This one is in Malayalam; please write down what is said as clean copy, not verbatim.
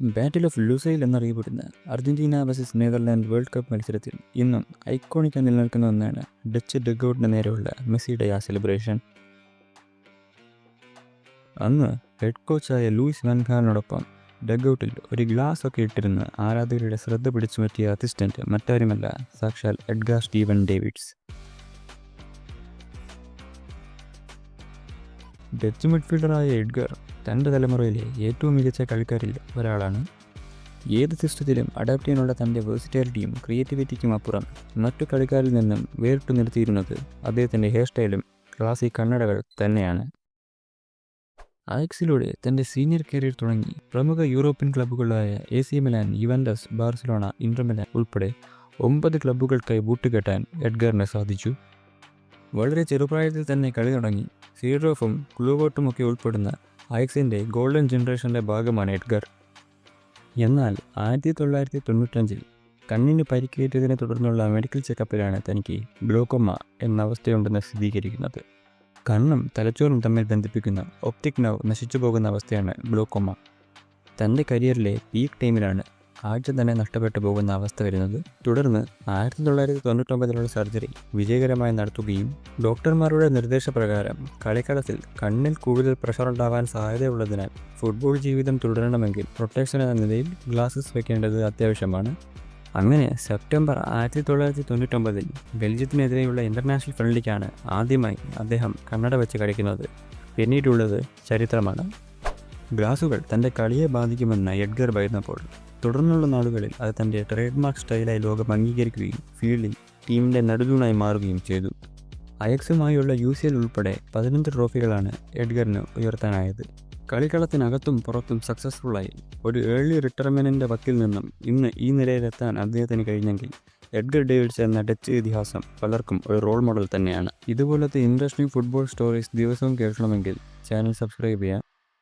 ബാറ്റിൽ ഓഫ് ലൂസൈൽ എന്നറിയപ്പെടുന്ന Argentina versus Netherland world cup മത്സരത്തിൽ ഇന്നും ഐക്കോണിക്കായി നിലനിൽക്കുന്ന ഒന്നാണ് ഡച്ച് ഡഗ്ഔട്ടിന് നേരെയുള്ള മെസ്സിയുടെ ആ സെലിബ്രേഷൻ. അന്ന് ഹെഡ് കോച്ചായ ലൂയിസ് വാൻ ഗാലിനോടൊപ്പം ഡഗ്ഔട്ടിൽ ഒരു ഗ്ലാസ് ഒക്കെ ഇട്ടിരുന്ന് ആരാധകരുടെ ശ്രദ്ധ പിടിച്ചു പറ്റിയ അസിസ്റ്റന്റ് മറ്റാരുമല്ല, സാക്ഷാൽ എഡ്ഗാർ സ്റ്റീവൻ ഡേവിഡ്സ്. ഡച്ച് മിഡ്ഫീൽഡറായ എഡ്ഗർ തൻ്റെ തലമുറയിലെ ഏറ്റവും മികച്ച കളിക്കാരിൽ ഒരാളാണ്. ഏത് സിസ്റ്റത്തിലും അഡാപ്റ്റ് ചെയ്യാനുള്ള തൻ്റെ വേഴ്സിറ്റാലിറ്റിയും ക്രിയേറ്റിവിറ്റിക്കും അപ്പുറം മറ്റു കളിക്കാരിൽ നിന്നും വേറിട്ടു നിർത്തിയിരുന്നത് അദ്ദേഹത്തിൻ്റെ ഹെയർ സ്റ്റൈലും ക്ലാസിക് കണ്ണടകൾ തന്നെയാണ്. അയക്സിലൂടെ തൻ്റെ സീനിയർ കരിയർ തുടങ്ങി പ്രമുഖ യൂറോപ്യൻ ക്ലബ്ബുകളായ AC Milan, Juventus, Barcelona, Inter Milan ഉൾപ്പെടെ 9 ക്ലബ്ബുകൾക്കായി ബൂട്ടുകെട്ടാൻ എഡ്ഗറിന് സാധിച്ചു. വളരെ ചെറുപ്രായത്തിൽ തന്നെ കളി തുടങ്ങി സീഡ്രോഫും ക്ലൂവോട്ടുമൊക്കെ ഉൾപ്പെടുന്ന അയക്സിൻ്റെ ഗോൾഡൻ ജനറേഷൻ്റെ ഭാഗമാണ് എഡ്ഗർ. എന്നാൽ 1995 കണ്ണിന് പരിക്കേറ്റതിനെ തുടർന്നുള്ള മെഡിക്കൽ ചെക്കപ്പിലാണ് തനിക്ക് ഗ്ലോക്കോമ എന്ന അവസ്ഥയുണ്ടെന്ന് സ്ഥിരീകരിക്കുന്നത്. കണ്ണും തലച്ചോറും തമ്മിൽ ബന്ധിപ്പിക്കുന്ന ഒപ്റ്റിക് നർവ് നശിച്ചു പോകുന്ന അവസ്ഥയാണ് ഗ്ലോക്കോമ. തൻ്റെ കരിയറിലെ പീക്ക് ടൈമിലാണ് കാഴ്ച തന്നെ നഷ്ടപ്പെട്ടു പോകുന്ന അവസ്ഥ വരുന്നത്. തുടർന്ന് 1999 സർജറി വിജയകരമായി നടത്തുകയും ഡോക്ടർമാരുടെ നിർദ്ദേശപ്രകാരം കളിക്കളത്തിൽ കണ്ണിൽ കൂടുതൽ പ്രഷർ ഉണ്ടാവാൻ സാധ്യതയുള്ളതിനാൽ ഫുട്ബോൾ ജീവിതം തുടരണമെങ്കിൽ പ്രൊട്ടക്ഷൻ എന്ന നിലയിൽ ഗ്ലാസസ് വയ്ക്കേണ്ടത് അത്യാവശ്യമാണ്. അങ്ങനെ സെപ്റ്റംബർ 1999 ബെൽജിയത്തിനെതിരെയുള്ള ഇൻ്റർനാഷണൽ ഫ്രണ്ട്ലിക്കാണ് ആദ്യമായി അദ്ദേഹം കണ്ണട വെച്ച് കളിക്കുന്നത്. പിന്നീടുള്ളത് ചരിത്രമാണ്. ഗ്ലാസുകൾ തൻ്റെ കളിയെ ബാധിക്കുമെന്ന് എഡ്ഗർ ഭയന്നപ്പോൾ തുടർന്നുള്ള നാളുകളിൽ അത് തൻ്റെ ട്രേഡ് മാർക്ക് സ്റ്റൈലായി ലോകം അംഗീകരിക്കുകയും ഫീൽഡിൽ ടീമിൻ്റെ നടുതൂണായി മാറുകയും ചെയ്തു. അയക്സുമായുള്ള UCL ഉൾപ്പെടെ 15 ട്രോഫികളാണ് എഡ്ഗറിന് ഉയർത്താനായത്. കളിക്കളത്തിനകത്തും പുറത്തും സക്സസ്ഫുള്ളായി ഒരു ഏർലി റിട്ടയർമെൻറ്റിൻ്റെ വക്കിൽ നിന്നും ഇന്ന് ഈ നിലയിലെത്താൻ അദ്ദേഹത്തിന് കഴിഞ്ഞെങ്കിൽ എഡ്ഗർ ഡേവിഡ്സ് എന്ന ഡച്ച് ഇതിഹാസം പലർക്കും ഒരു റോൾ മോഡൽ തന്നെയാണ്. ഇതുപോലത്തെ ഇൻട്രസ്റ്റിംഗ് ഫുട്ബോൾ സ്റ്റോറീസ് ദിവസവും കേൾക്കണമെങ്കിൽ ചാനൽ സബ്സ്ക്രൈബ് ചെയ്യാം.